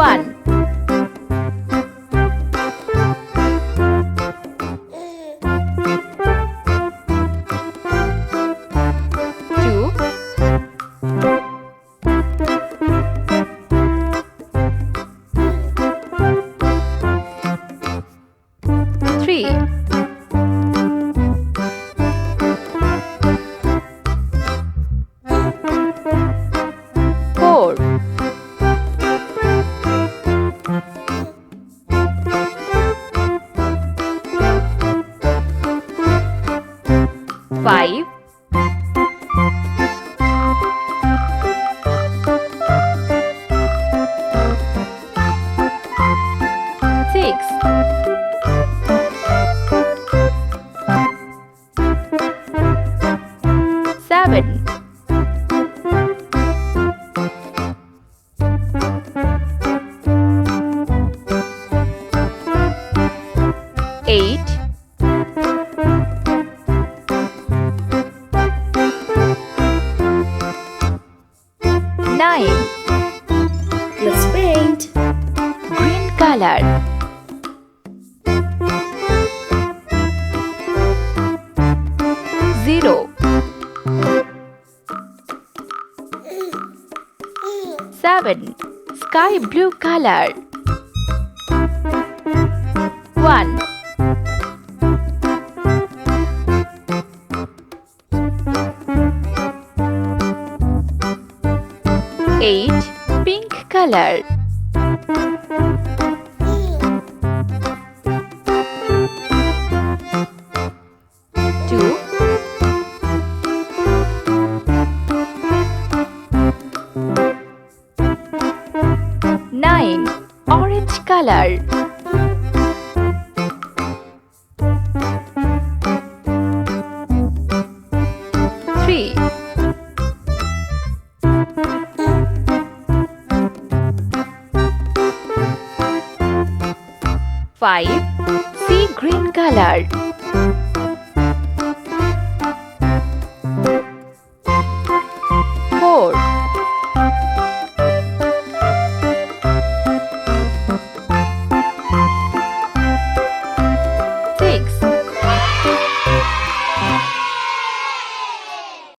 1, 2, 3, 4, 5, 6, 7, 8, 9. Let's paint. Green color. 0, 7. Sky blue color. 1, 8. Pink color. 2, 9. Orange color. 3, 5. Sea green color. 4,